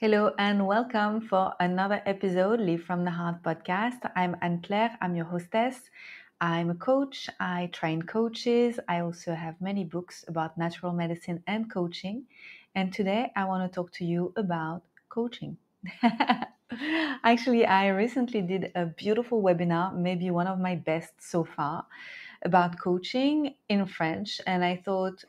Hello and welcome for another episode Live from the Heart podcast. I'm Anne-Claire, I'm your hostess. I'm a coach, I train coaches. I also have many books about natural medicine and coaching. And today I want to talk to you about coaching. Actually, I recently did a beautiful webinar, maybe one of my best so far, about coaching in French. And I thought,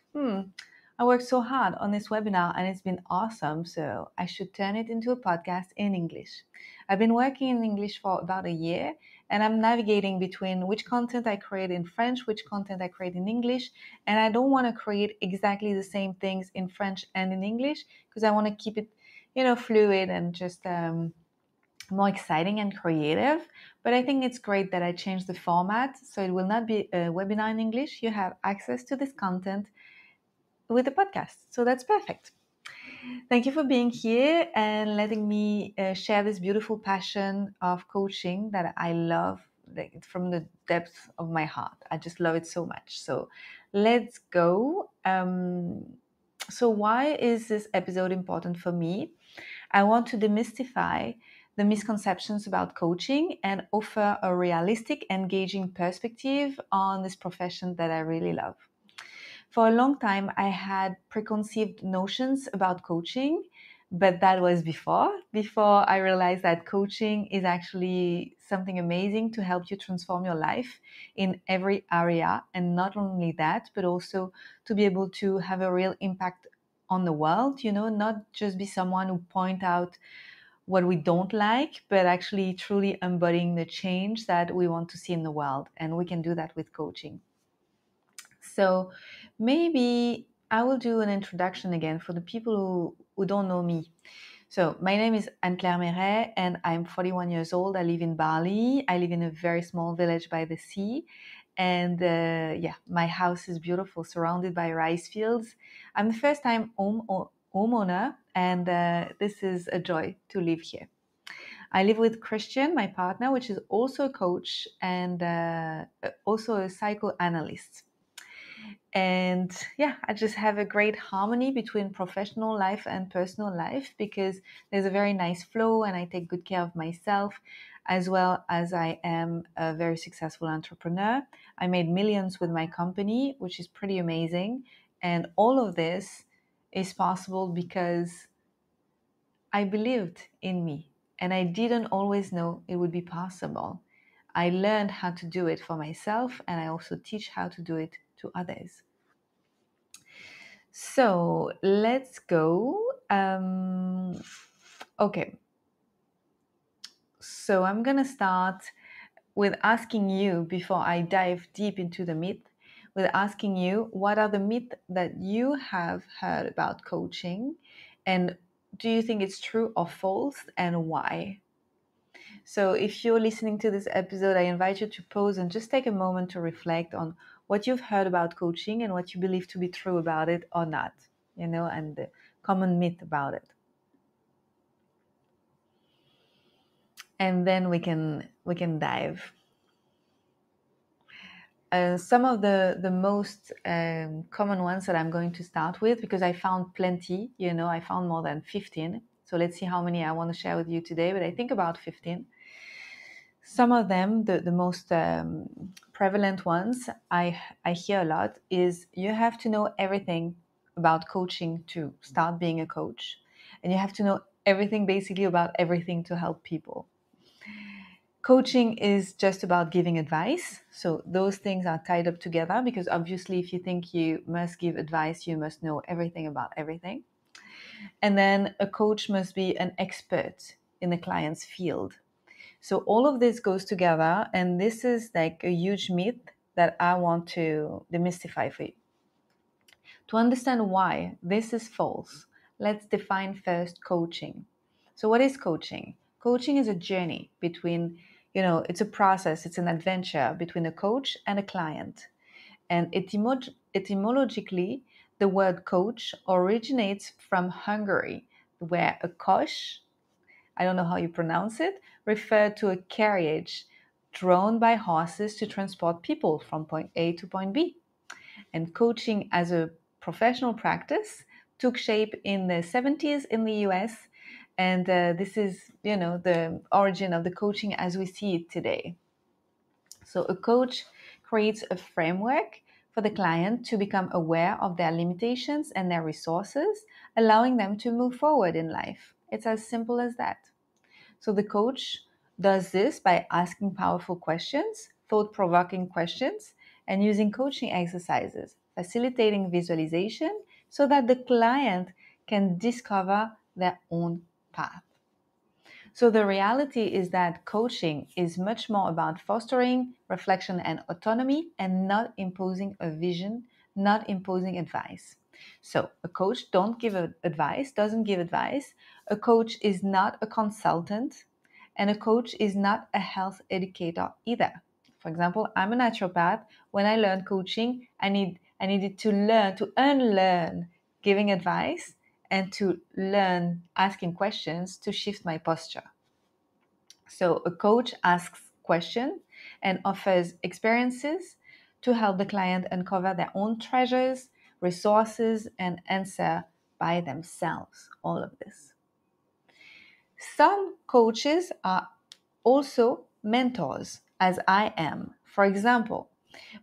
I worked so hard on this webinar and it's been awesome, so I should turn it into a podcast in English. I've been working in English for about a year and I'm navigating between which content I create in French, which content I create in English, and I don't want to create exactly the same things in French and in English because I want to keep it, fluid and just more exciting and creative. But I think it's great that I changed the format, so it will not be a webinar in English. You have access to this content with the podcast. So that's perfect. Thank you for being here and letting me share this beautiful passion of coaching that I love, like, from the depth of my heart. I just love it so much. So let's go. So why is this episode important for me? I want to demystify the misconceptions about coaching and offer a realistic, engaging perspective on this profession that I really love. For a long time, I had preconceived notions about coaching, but that was before I realized that coaching is actually something amazing to help you transform your life in every area. And not only that, but also to be able to have a real impact on the world, not just be someone who point out what we don't like, but actually truly embodying the change that we want to see in the world. And we can do that with coaching. So maybe I will do an introduction again for the people who don't know me. So my name is Anne-Claire Meret and I'm 41 years old. I live in Bali. I live in a very small village by the sea. And my house is beautiful, surrounded by rice fields. I'm the first time homeowner, and this is a joy to live here. I live with Christian, my partner, which is also a coach and also a psychoanalyst. And I just have a great harmony between professional life and personal life because there's a very nice flow and I take good care of myself, as well as I am a very successful entrepreneur. I made millions with my company, which is pretty amazing. And all of this is possible because I believed in me and I didn't always know it would be possible. I learned how to do it for myself and I also teach how to do it to others. So let's go. Okay. So I'm going to start with asking you, before I dive deep into the myth, with asking you, what are the myths that you have heard about coaching? And do you think it's true or false, and why? So if you're listening to this episode, I invite you to pause and just take a moment to reflect on what you've heard about coaching and what you believe to be true about it or not, and the common myth about it. And then we can dive. Some of the most common ones that I'm going to start with, because I found plenty, I found more than 15. So let's see how many I want to share with you today, but I think about 15. Some of them, the most prevalent ones I hear a lot is you have to know everything about coaching to start being a coach. And you have to know everything basically about everything to help people. Coaching is just about giving advice. So those things are tied up together because obviously if you think you must give advice, you must know everything about everything. And then a coach must be an expert in the client's field. So all of this goes together, and this is like a huge myth that I want to demystify for you. To understand why this is false, let's define first coaching. So what is coaching? Coaching is a journey between, it's a process, it's an adventure between a coach and a client. And etymologically, the word coach originates from Hungary, where a kosh, I don't know how you pronounce it, referred to a carriage drawn by horses to transport people from point A to point B. And coaching as a professional practice took shape in the 70s in the US, And this is, the origin of the coaching as we see it today. So a coach creates a framework for the client to become aware of their limitations and their resources, allowing them to move forward in life. It's as simple as that. So the coach does this by asking powerful questions, thought-provoking questions, and using coaching exercises, facilitating visualization so that the client can discover their own path. So the reality is that coaching is much more about fostering reflection and autonomy and not imposing a vision, not imposing advice. So a coach doesn't give advice. A coach is not a consultant, and a coach is not a health educator either. For example, I'm a naturopath. When I learned coaching, I needed to learn to unlearn giving advice and to learn asking questions to shift my posture. So a coach asks questions and offers experiences to help the client uncover their own treasures, resources, and answer by themselves all of this. Some coaches are also mentors, as I am. For example,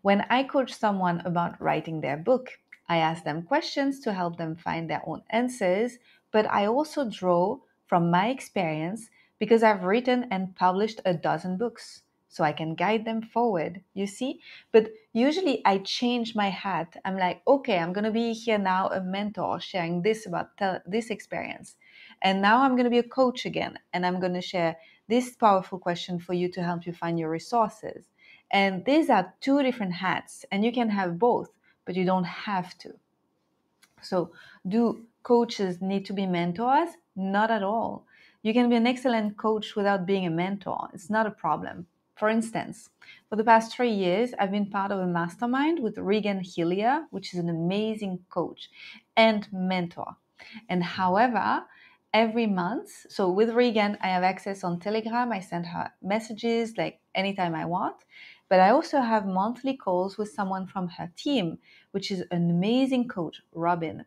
when I coach someone about writing their book, I ask them questions to help them find their own answers, but I also draw from my experience because I've written and published a dozen books. So I can guide them forward, you see? But usually I change my hat. I'm like, okay, I'm going to be here now a mentor sharing this about this experience. And now I'm going to be a coach again, and I'm going to share this powerful question for you to help you find your resources. And these are two different hats, and you can have both, but you don't have to. So, do coaches need to be mentors? Not at all. You can be an excellent coach without being a mentor. It's not a problem. For instance, for the past 3 years, I've been part of a mastermind with Regan Hillier, which is an amazing coach and mentor. And however, every month, so with Regan, I have access on Telegram. I send her messages like anytime I want. But I also have monthly calls with someone from her team, which is an amazing coach, Robin.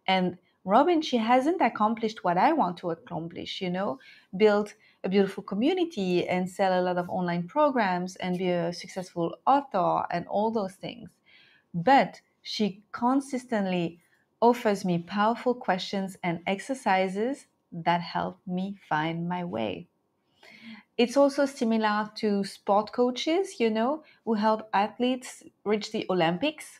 And Robin, she hasn't accomplished what I want to accomplish, build a beautiful community and sell a lot of online programs and be a successful author and all those things. But she consistently offers me powerful questions and exercises that help me find my way. It's also similar to sport coaches, who help athletes reach the Olympics.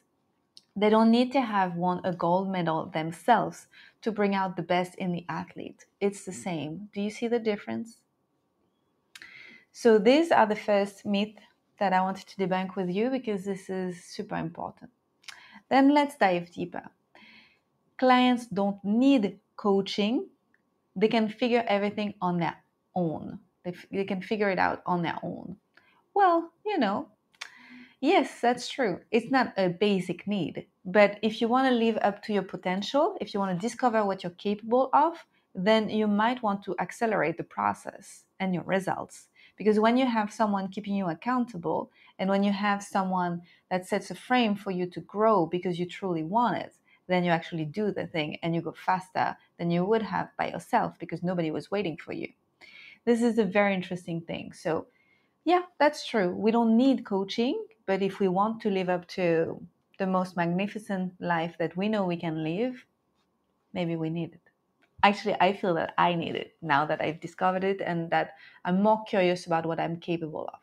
They don't need to have won a gold medal themselves to bring out the best in the athlete. It's the same. Do you see the difference? So these are the first myth that I wanted to debunk with you because this is super important. Then let's dive deeper. Clients don't need coaching. They can figure everything on their own. They can figure it out on their own. Well, yes, that's true. It's not a basic need. But if you want to live up to your potential, if you want to discover what you're capable of, then you might want to accelerate the process and your results. Because when you have someone keeping you accountable, and when you have someone that sets a frame for you to grow because you truly want it, then you actually do the thing and you go faster than you would have by yourself because nobody was waiting for you. This is a very interesting thing. So yeah, that's true. We don't need coaching, but if we want to live up to the most magnificent life that we know we can live, maybe we need it. Actually, I feel that I need it now that I've discovered it and that I'm more curious about what I'm capable of.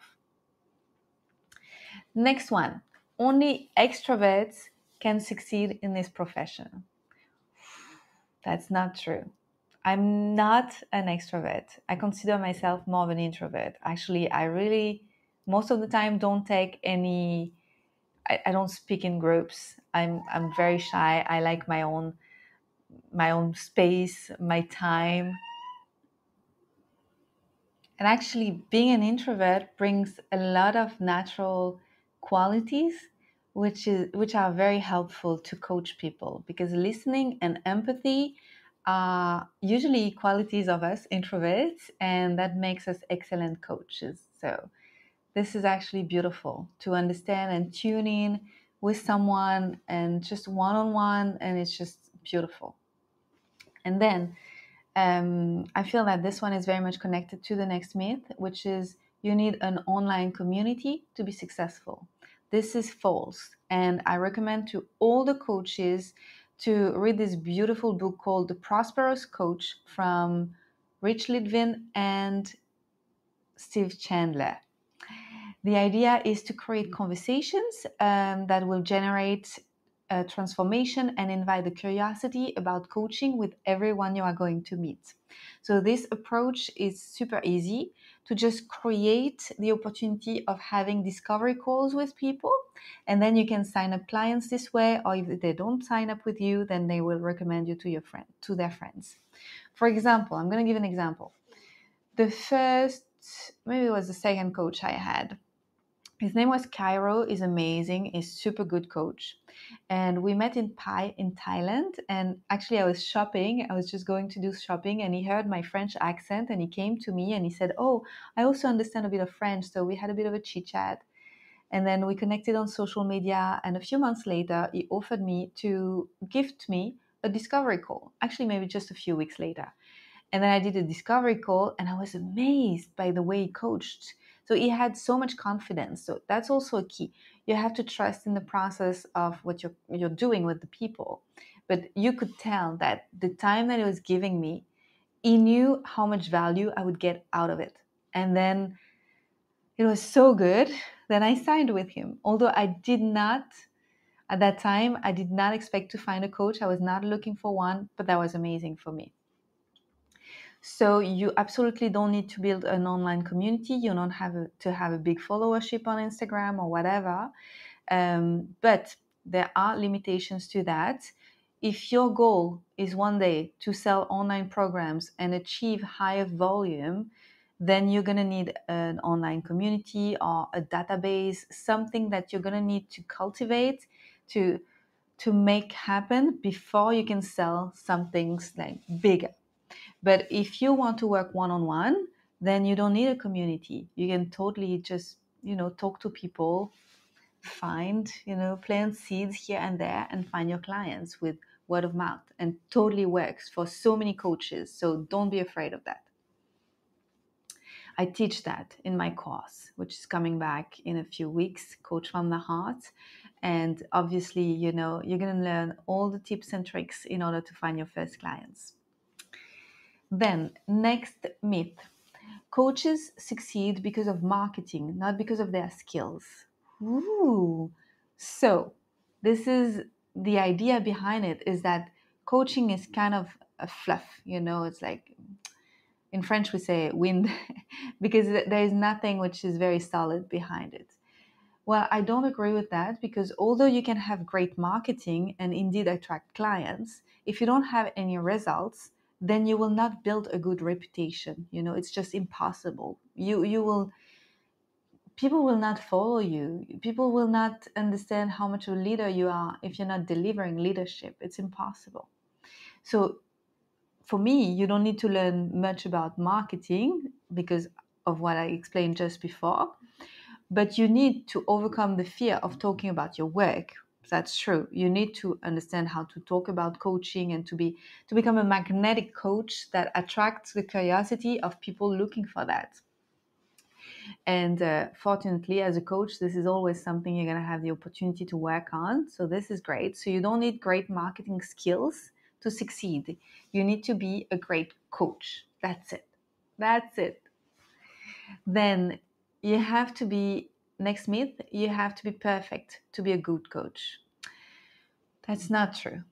Next one, only extroverts can succeed in this profession. That's not true. I'm not an extrovert. I consider myself more of an introvert. Actually, I really, most of the time, don't take any. I don't speak in groups. I'm very shy. I like my own space, my time. And actually, being an introvert brings a lot of natural qualities, which are very helpful to coach people because listening and empathy are usually qualities of us introverts, and that makes us excellent coaches. So this is actually beautiful to understand and tune in with someone and just one on one, and it's just beautiful. And then I feel that this one is very much connected to the next myth, which is you need an online community to be successful. This is false. And I recommend to all the coaches to read this beautiful book called The Prosperous Coach from Rich Litvin and Steve Chandler. The idea is to create conversations that will generate transformation and invite the curiosity about coaching with everyone you are going to meet. So this approach is super easy to just create the opportunity of having discovery calls with people, and then you can sign up clients this way, or if they don't sign up with you, then they will recommend you to your friend, to their friends. For example, I'm going to give an example. The first, maybe it was the second coach I had. His name was Cairo. Is amazing. He's super good coach. And we met in Pai in Thailand. And actually, I was shopping. I was just going to do shopping, and he heard my French accent, and he came to me and he said, "Oh, I also understand a bit of French." So we had a bit of a chit chat, and then we connected on social media. And a few months later, he offered me to gift me a discovery call. Actually, maybe just a few weeks later. And then I did a discovery call, and I was amazed by the way he coached. So he had so much confidence. So that's also a key. You have to trust in the process of what you're doing with the people. But you could tell that the time that he was giving me, he knew how much value I would get out of it. And then it was so good that I signed with him. Although I did not, at that time, I did not expect to find a coach. I was not looking for one, but that was amazing for me. So you absolutely don't need to build an online community. You don't have to have a big followership on Instagram or whatever. But there are limitations to that. If your goal is one day to sell online programs and achieve higher volume, then you're going to need an online community or a database, something that you're going to need to cultivate to make happen before you can sell some things like bigger. But if you want to work one-on-one, then you don't need a community. You can totally just, talk to people, find, plant seeds here and there and find your clients with word of mouth, and totally works for so many coaches. So don't be afraid of that. I teach that in my course, which is coming back in a few weeks, Coach from the Heart. And obviously, you're going to learn all the tips and tricks in order to find your first clients. Then, next myth. Coaches succeed because of marketing, not because of their skills. Ooh. So, this is the idea behind it, is that coaching is kind of a fluff, it's like in French we say wind because there is nothing which is very solid behind it. Well, I don't agree with that, because although you can have great marketing and indeed attract clients, if you don't have any results, then you will not build a good reputation. It's just impossible. You will People will not follow you. People will not understand how much of a leader you are if you're not delivering leadership. It's impossible. So for me, you don't need to learn much about marketing because of what I explained just before. But you need to overcome the fear of talking about your work. That's true. You need to understand how to talk about coaching and to become a magnetic coach that attracts the curiosity of people looking for that. And fortunately, as a coach, this is always something you're going to have the opportunity to work on. So this is great. So you don't need great marketing skills to succeed. You need to be a great coach. That's it. That's it. Then you have to be, next myth, you have to be perfect to be a good coach. That's not true,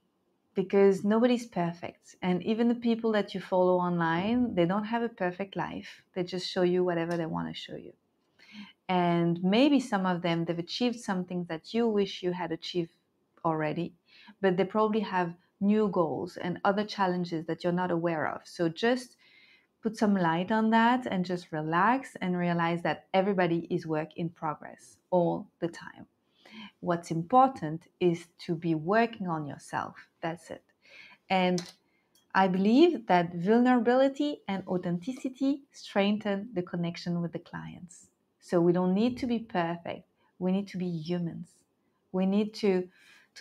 because nobody's perfect. And even the people that you follow online, they don't have a perfect life. They just show you whatever they want to show you. And maybe some of them, they've achieved something that you wish you had achieved already, but they probably have new goals and other challenges that you're not aware of. So just put some light on that and just relax and realize that everybody is work in progress all the time. What's important is to be working on yourself. That's it. And I believe that vulnerability and authenticity strengthen the connection with the clients. So we don't need to be perfect. We need to be humans. We need to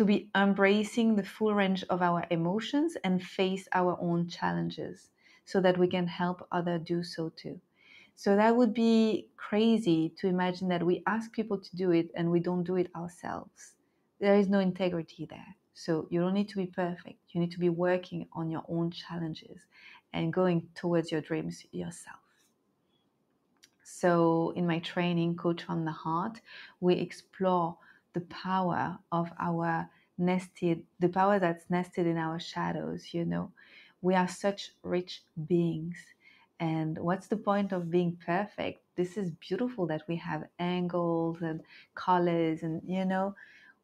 be embracing the full range of our emotions and face our own challenges. so that we can help others do so too. So that would be crazy to imagine that we ask people to do it and we don't do it ourselves. There is no integrity there. So you don't need to be perfect. You need to be working on your own challenges and going towards your dreams yourself. So in my training, Coach from the Heart, we explore the power of the power that's nested in our shadows, you know. We are such rich beings. And what's the point of being perfect? This is beautiful that we have angles and colors and, you know,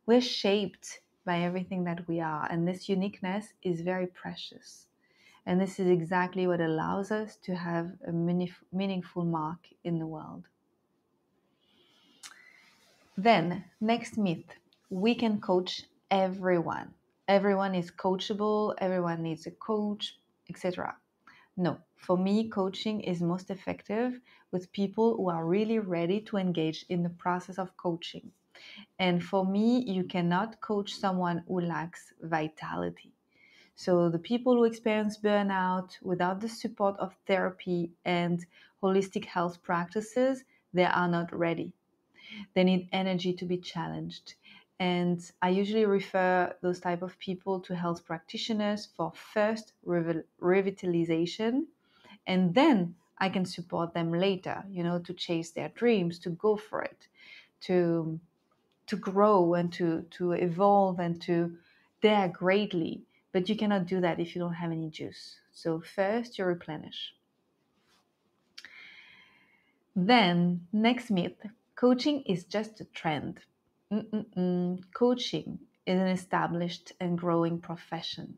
we're shaped by everything that we are. And this uniqueness is very precious. And this is exactly what allows us to have a meaningful mark in the world. Then, next myth, we can coach everyone. Everyone is coachable, everyone needs a coach, etc. No, for me, coaching is most effective with people who are really ready to engage in the process of coaching. And for me, you cannot coach someone who lacks vitality. So the people who experience burnout without the support of therapy and holistic health practices, they are not ready. They need energy to be challenged. And I usually refer those type of people to health practitioners for first revitalization, and then I can support them later, you know, to chase their dreams, to go for it, to grow and to evolve and to dare greatly. But you cannot do that if you don't have any juice. So first you replenish. Then next myth, coaching is just a trend. Coaching is an established and growing profession.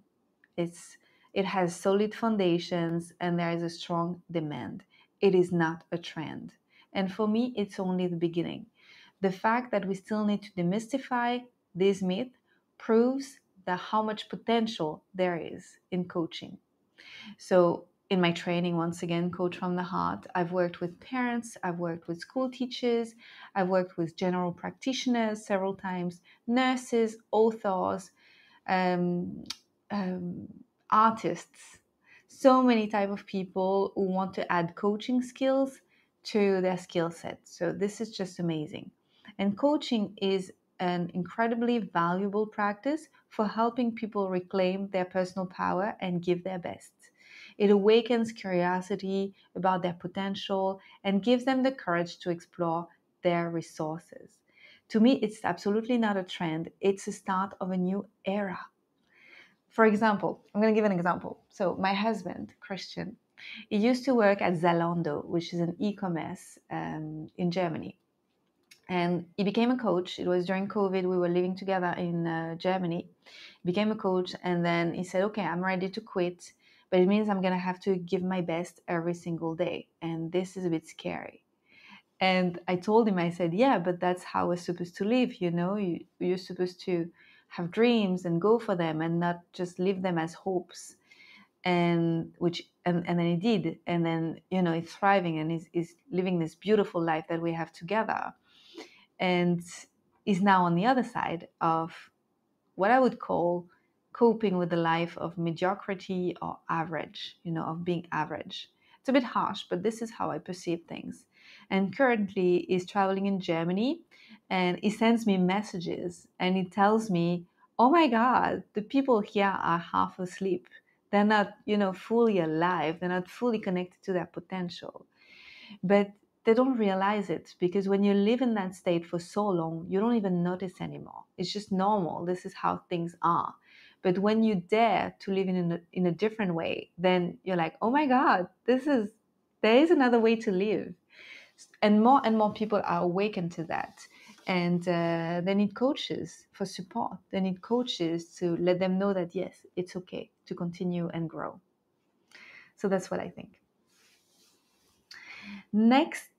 It has solid foundations and there is a strong demand. It is not a trend. And for me, it's only the beginning. The fact that we still need to demystify this myth proves that how much potential there is in coaching. So in my training, once again, Coach from the Heart, I've worked with parents, I've worked with school teachers, I've worked with general practitioners several times, nurses, authors, um, um, artists, so many type of people who want to add coaching skills to their skill set. So this is just amazing. And coaching is an incredibly valuable practice for helping people reclaim their personal power and give their best. It awakens curiosity about their potential and gives them the courage to explore their resources. To me, it's absolutely not a trend. It's a start of a new era. For example, I'm going to give an example. So my husband, Christian, he used to work at Zalando, which is an e-commerce in Germany. And he became a coach. It was during COVID. We were living together in Germany. He became a coach. And then he said, okay, I'm ready to quit. But it means I'm going to have to give my best every single day. And this is a bit scary. And I told him, I said, yeah, but that's how we're supposed to live. You know, you're supposed to have dreams and go for them and not just live them as hopes. And then he did. And then, you know, he's thriving and he's living this beautiful life that we have together. And is now on the other side of what I would call coping with the life of mediocrity or average, you know, of being average. It's a bit harsh, but this is how I perceive things. And currently he's traveling in Germany and he sends me messages and he tells me, oh my God, the people here are half asleep. They're not, you know, fully alive. They're not fully connected to their potential. But they don't realize it because when you live in that state for so long, you don't even notice anymore. It's just normal. This is how things are. But when you dare to live in a different way, then you're like, oh my God, there is another way to live. And more people are awakened to that. And they need coaches for support. They need coaches to let them know that, yes, it's okay to continue and grow. So that's what I think. Next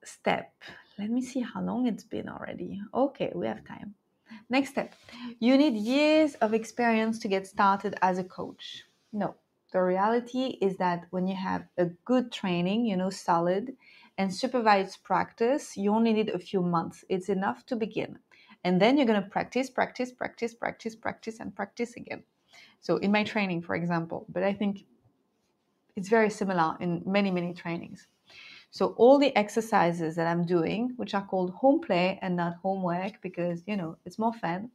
step. Let me see how long it's been already. Okay, we have time. Next step. You need years of experience to get started as a coach. No, the reality is that when you have a good training, you know, solid and supervised practice, you only need a few months. It's enough to begin. And then you're going to practice, practice, practice, practice, practice, and practice again. So in my training, for example, but I think it's very similar in many, many trainings. So all the exercises that I'm doing, which are called home play and not homework because, it's more fun,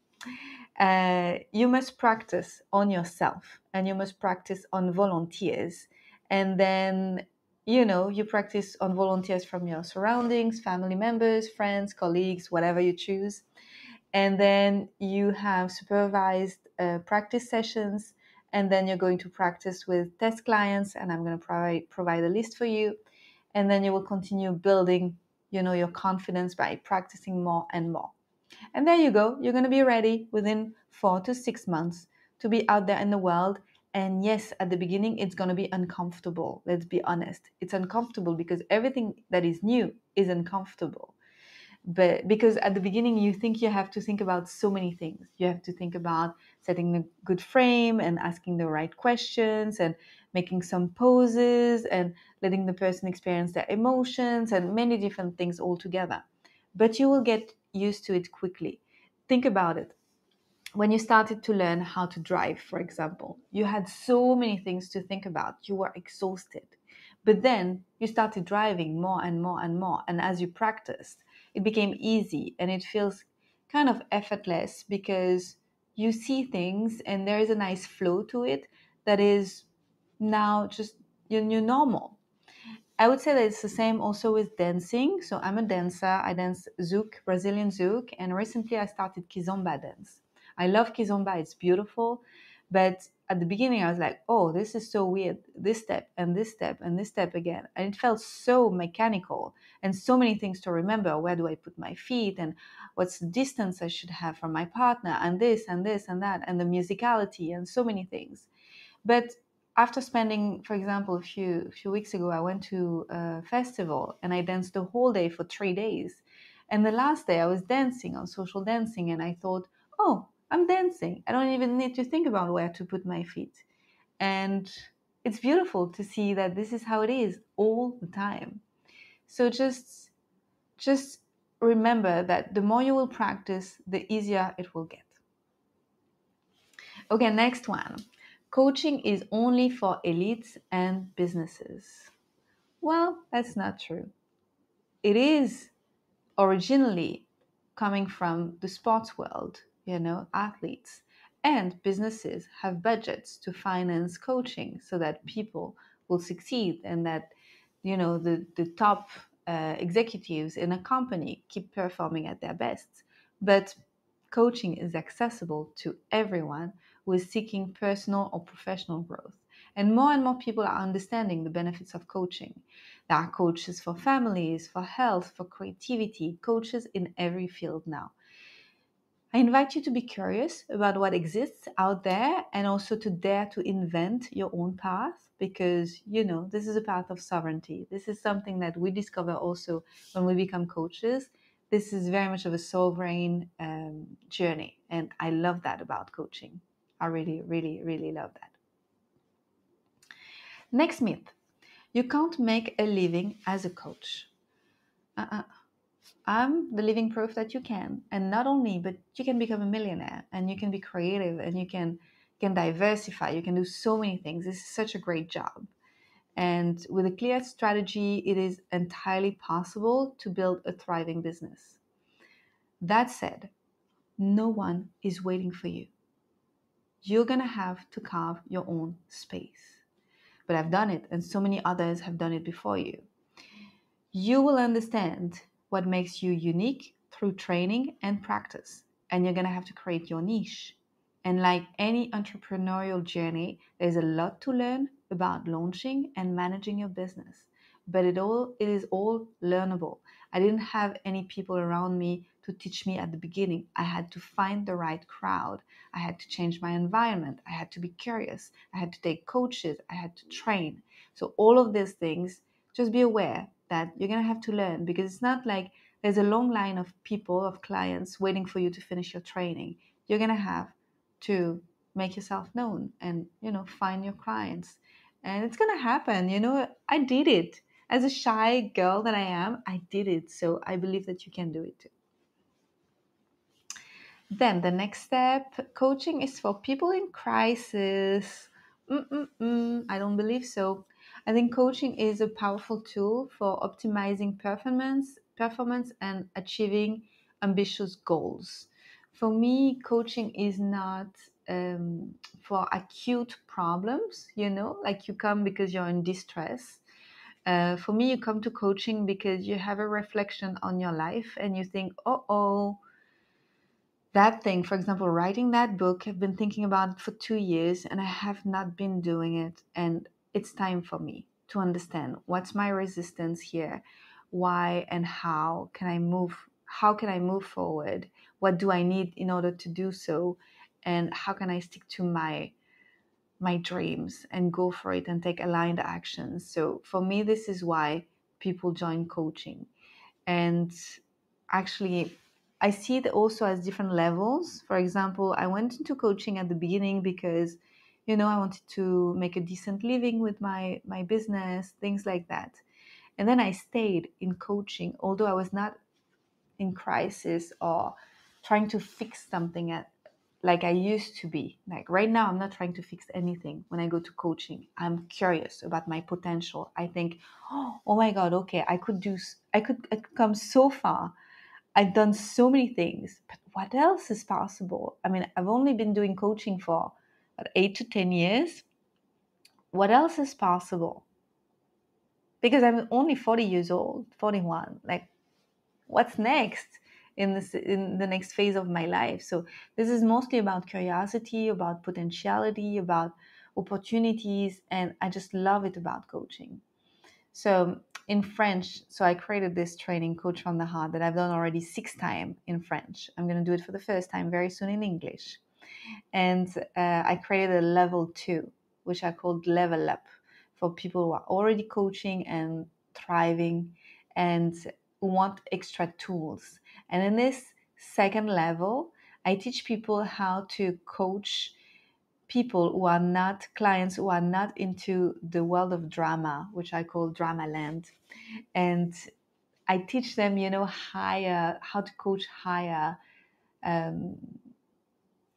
you must practice on yourself and you must practice on volunteers. And then, you practice on volunteers from your surroundings, family members, friends, colleagues, whatever you choose. And then you have supervised practice sessions. And then you're going to practice with test clients, and I'm going to provide a list for you. And then you will continue building, your confidence by practicing more and more. And there you go. You're going to be ready within 4 to 6 months to be out there in the world. And yes, at the beginning, it's going to be uncomfortable. Let's be honest. It's uncomfortable because everything that is new is uncomfortable. But because at the beginning, you think you have to think about so many things. You have to think about setting a good frame and asking the right questions and making some poses and letting the person experience their emotions and many different things all together. But you will get used to it quickly. Think about it. When you started to learn how to drive, for example, you had so many things to think about. You were exhausted. But then you started driving more and more and more. And as you practiced, it became easy and it feels kind of effortless because you see things and there is a nice flow to it that is now just your new normal. I would say that it's the same also with dancing. So I'm a dancer. I dance zouk, Brazilian zouk, and recently I started kizomba dance. I love kizomba. It's beautiful. But at the beginning, I was like, oh, this is so weird. This step and this step and this step again. And it felt so mechanical and so many things to remember. Where do I put my feet? And what's the distance I should have from my partner? And this and this and that. And the musicality and so many things. But after spending, for example, a few weeks ago, I went to a festival and I danced the whole day for 3 days. And the last day I was dancing on social dancing and I thought, oh, I'm dancing. I don't even need to think about where to put my feet. And it's beautiful to see that this is how it is all the time. So just remember that the more you will practice, the easier it will get. Okay, next one. Coaching is only for elites and businesses. Well, that's not true. It is originally coming from the sports world, athletes and businesses have budgets to finance coaching so that people will succeed and that, the top executives in a company keep performing at their best. But coaching is accessible to everyone who is seeking personal or professional growth. And more people are understanding the benefits of coaching. There are coaches for families, for health, for creativity, coaches in every field now. I invite you to be curious about what exists out there and also to dare to invent your own path because, this is a path of sovereignty. This is something that we discover also when we become coaches. This is very much of a sovereign journey. And I love that about coaching. I really, really, really love that. Next myth. You can't make a living as a coach. I'm the living proof that you can. And not only, but you can become a millionaire and you can be creative and you can diversify. You can do so many things. This is such a great job. And with a clear strategy, it is entirely possible to build a thriving business. That said, no one is waiting for you. You're going to have to carve your own space. But I've done it, and so many others have done it before you. You will understand what makes you unique through training and practice, and you're going to have to create your niche. And like any entrepreneurial journey, there's a lot to learn about launching and managing your business. But it is all learnable. I didn't have any people around me to teach me at the beginning. I had to find the right crowd. I had to change my environment. I had to be curious. I had to take coaches. I had to train. So all of these things, just be aware that you're going to have to learn because it's not like there's a long line of people, of clients waiting for you to finish your training. You're going to have to make yourself known and, find your clients. And it's going to happen. I did it. As a shy girl that I am, I did it. So I believe that you can do it too. Then the next step, coaching is for people in crisis. I don't believe so. I think coaching is a powerful tool for optimizing performance and achieving ambitious goals. For me, coaching is not um, for acute problems, like you come because you're in distress. For me, you come to coaching because you have a reflection on your life and you think, oh, that thing, for example, writing that book, I've been thinking about it for 2 years and I have not been doing it. And it's time for me to understand what's my resistance here, why and how can I move forward? What do I need in order to do so? And how can I stick to my dreams and go for it and take aligned actions? So for me, this is why people join coaching. And actually, I see it also as different levels. For example, I went into coaching at the beginning because I wanted to make a decent living with my business, things like that. And then I stayed in coaching, although I was not in crisis or trying to fix something like I used to be. Like right now, I'm not trying to fix anything when I go to coaching. I'm curious about my potential. I think, oh my God, okay, I could come so far. I've done so many things, but what else is possible? I mean, I've only been doing coaching for 8 to 10 years. What else is possible? Because I'm only 40 years old, 41. Like, what's next in the next phase of my life? So this is mostly about curiosity, about potentiality, about opportunities, and I just love it about coaching. So in French, so I created this training, Coach from the Heart, that I've done already 6 times in French. I'm going to do it for the first time very soon in English. And I created a level 2, which I called Level Up, for people who are already coaching and thriving and who want extra tools. And in this second level, I teach people how to coach people who are not clients, who are not into the world of drama, which I call drama land. And I teach them, higher, how to coach higher, um,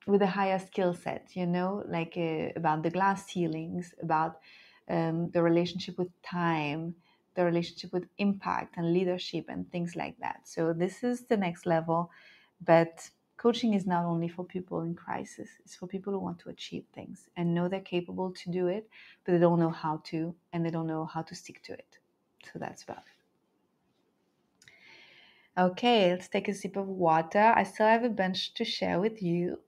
with a higher skill set, like about the glass ceilings, about the relationship with time, the relationship with impact and leadership and things like that. So this is the next level. But coaching is not only for people in crisis, it's for people who want to achieve things and know they're capable to do it, but they don't know how to, and they don't know how to stick to it. So that's about it. Okay, let's take a sip of water. I still have a bunch to share with you.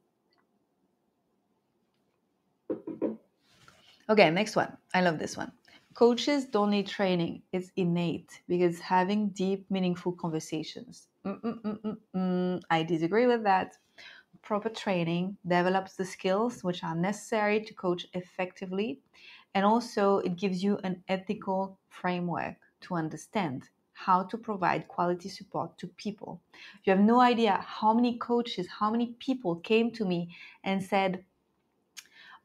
Okay, next one. I love this one. Coaches don't need training. It's innate because having deep, meaningful conversations. I disagree with that. Proper training develops the skills which are necessary to coach effectively, and also it gives you an ethical framework to understand how to provide quality support to people. You have no idea how many coaches, how many people came to me and said,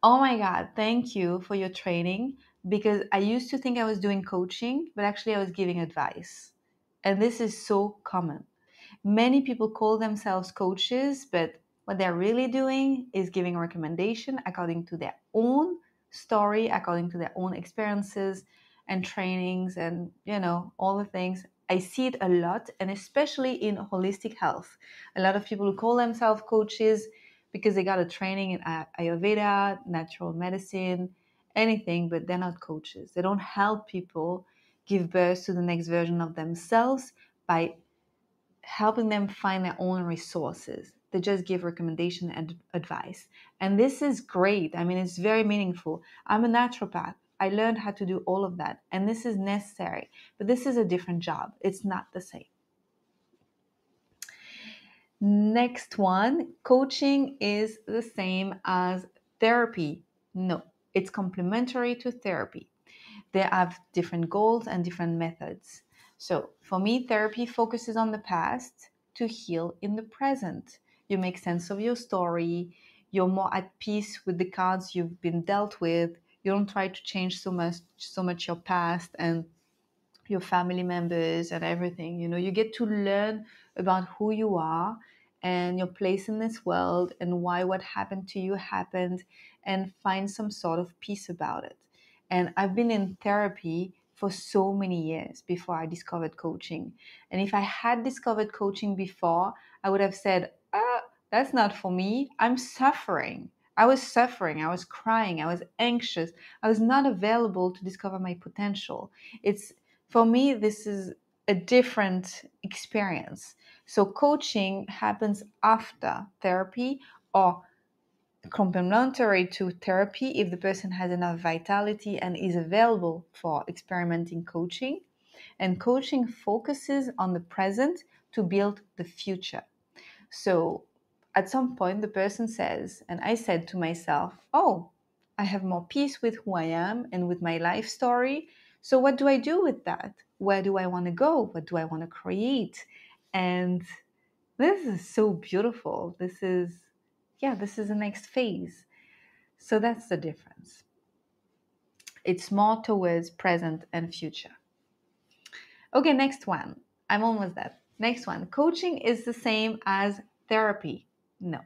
"Oh my God, thank you for your training, because I used to think I was doing coaching, but actually I was giving advice." And this is so common. Many people call themselves coaches, but what they're really doing is giving a recommendation according to their own story, according to their own experiences and trainings and, all the things. I see it a lot, and especially in holistic health. A lot of people who call themselves coaches because they got a training in Ayurveda, natural medicine, anything, but they're not coaches. They don't help people give birth to the next version of themselves by helping them find their own resources. They just give recommendation and advice. And this is great. I mean, it's very meaningful. I'm a naturopath. I learned how to do all of that. And this is necessary. But this is a different job. It's not the same. Next one, coaching is the same as therapy. No, it's complementary to therapy. They have different goals and different methods. So for me, therapy focuses on the past to heal in the present. You make sense of your story. You're more at peace with the cards you've been dealt with. You don't try to change so much your past and your family members and everything. You get to learn about who you are and your place in this world and why what happened to you happened, and find some sort of peace about it. And I've been in therapy for so many years before I discovered coaching. And if I had discovered coaching before, I would have said, that's not for me. I'm suffering. I was suffering. I was crying. I was anxious. I was not available to discover my potential. It's for me, this is a different experience. So coaching happens after therapy or complementary to therapy if the person has enough vitality and is available for experimenting coaching. And coaching focuses on the present to build the future. So at some point, the person says, and I said to myself, oh, I have more peace with who I am and with my life story. So what do I do with that? Where do I want to go? What do I want to create? And this is so beautiful. This is the next phase. So that's the difference. It's more towards present and future. Okay, next one. I'm almost there. Next one. Coaching is the same as therapy. No.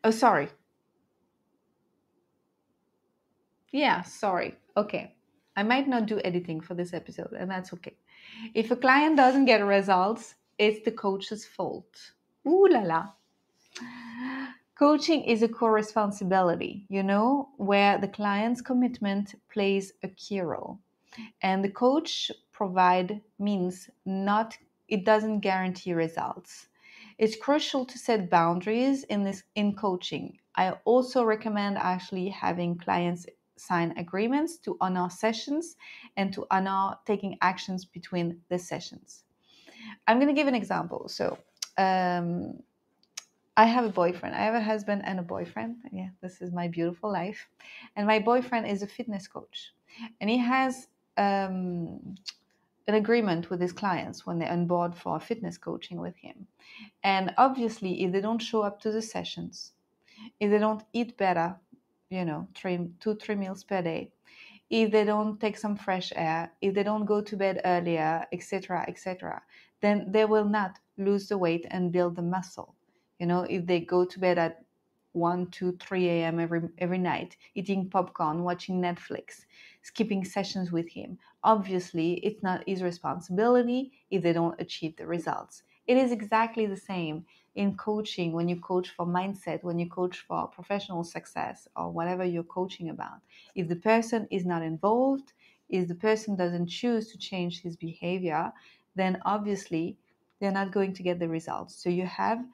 Oh, sorry. Yeah, sorry. Okay. I might not do editing for this episode, and that's okay. If a client doesn't get results, it's the coach's fault. Ooh la la. Coaching is a co-responsibility, where the client's commitment plays a key role. And the coach provide means not it doesn't guarantee results. It's crucial to set boundaries in coaching. I also recommend actually having clients sign agreements to honor sessions and to honor taking actions between the sessions. I'm going to give an example. So um, I have a boyfriend. I have a husband and a boyfriend. Yeah, this is my beautiful life. And my boyfriend is a fitness coach. And he has an agreement with his clients when they're on board for fitness coaching with him. And obviously, if they don't show up to the sessions, if they don't eat better, 3 meals per day, if they don't take some fresh air, if they don't go to bed earlier, etc., then they will not lose the weight and build the muscle. If they go to bed at 1, 2, 3 a.m. every night, eating popcorn, watching Netflix, skipping sessions with him, obviously it's not his responsibility if they don't achieve the results. It is exactly the same in coaching when you coach for mindset, when you coach for professional success or whatever you're coaching about. If the person is not involved, if the person doesn't choose to change his behavior, then obviously they're not going to get the results. So you have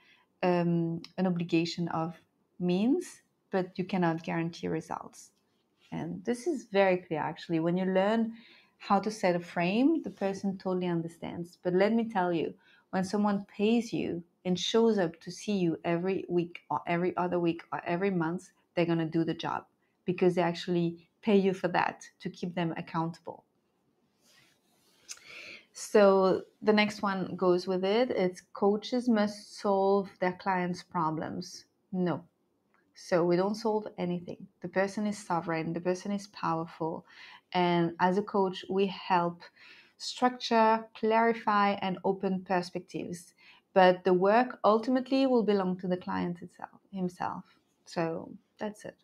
an obligation of means, but you cannot guarantee results. And this is very clear actually. When you learn how to set a frame, the person totally understands. But let me tell you, when someone pays you and shows up to see you every week or every other week or every month, they're going to do the job because they actually pay you for that to keep them accountable. So the next one goes with it. It's coaches must solve their clients' problems. No. So we don't solve anything. The person is sovereign, the person is powerful. And as a coach, we help structure, clarify, and open perspectives. But the work ultimately will belong to the client himself. So that's it.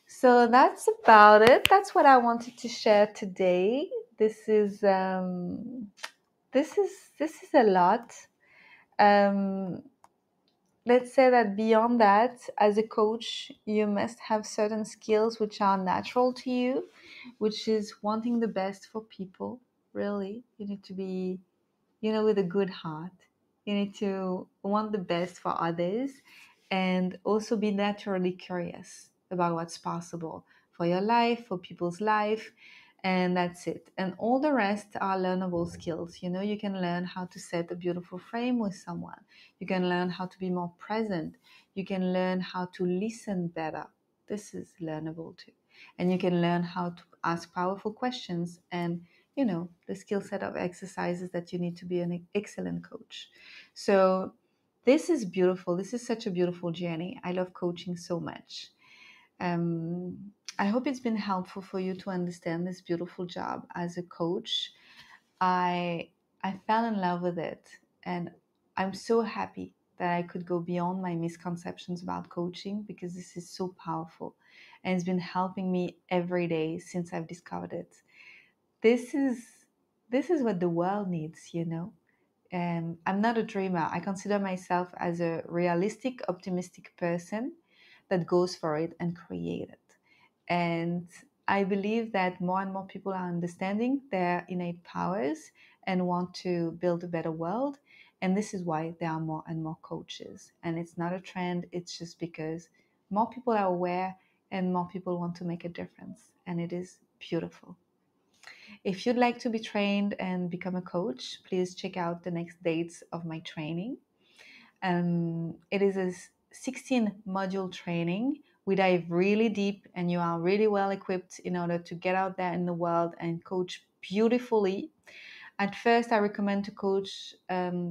So that's about it. That's what I wanted to share today. This is this is a lot. Um, let's say that beyond that, as a coach, you must have certain skills which are natural to you, which is wanting the best for people. Really, you need to be, with a good heart. You need to want the best for others and also be naturally curious about what's possible for your life, for people's life. And that's it. And all the rest are learnable skills. You can learn how to set a beautiful frame with someone. You can learn how to be more present. You can learn how to listen better. This is learnable too. And you can learn how to ask powerful questions and the skill set of exercises that you need to be an excellent coach. So this is beautiful. This is such a beautiful journey. I love coaching so much. I hope it's been helpful for you to understand this beautiful job as a coach. I fell in love with it, and I'm so happy that I could go beyond my misconceptions about coaching because this is so powerful. and it's been helping me every day since I've discovered it. This is this is what the world needs, you know. I'm not a dreamer. I consider myself as a realistic, optimistic person that goes for it and create it. And I believe that more and more people are understanding their innate powers and want to build a better world. And this is why there are more and more coaches. And it's not a trend, it's just because more people are aware and more people want to make a difference. And it is beautiful. If you'd like to be trained and become a coach, please check out the next dates of my training. It is a 16 module training. We dive really deep, and you are really well equipped in order to get out there in the world and coach beautifully. At first, I recommend to coach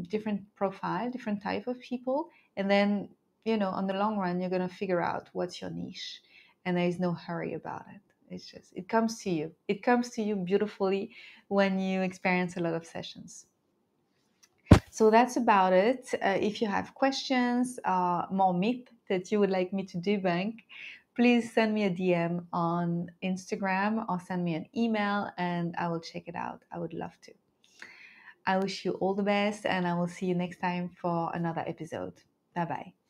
different profile, different type of people, and then on the long run, you're gonna figure out what's your niche, and there is no hurry about it. It's just it comes to you. It comes to you beautifully when you experience a lot of sessions. So that's about it. If you have questions, more myth that you would like me to debunk, please send me a DM on Instagram or send me an email and I will check it out. I would love to. I wish you all the best and I will see you next time for another episode. Bye bye.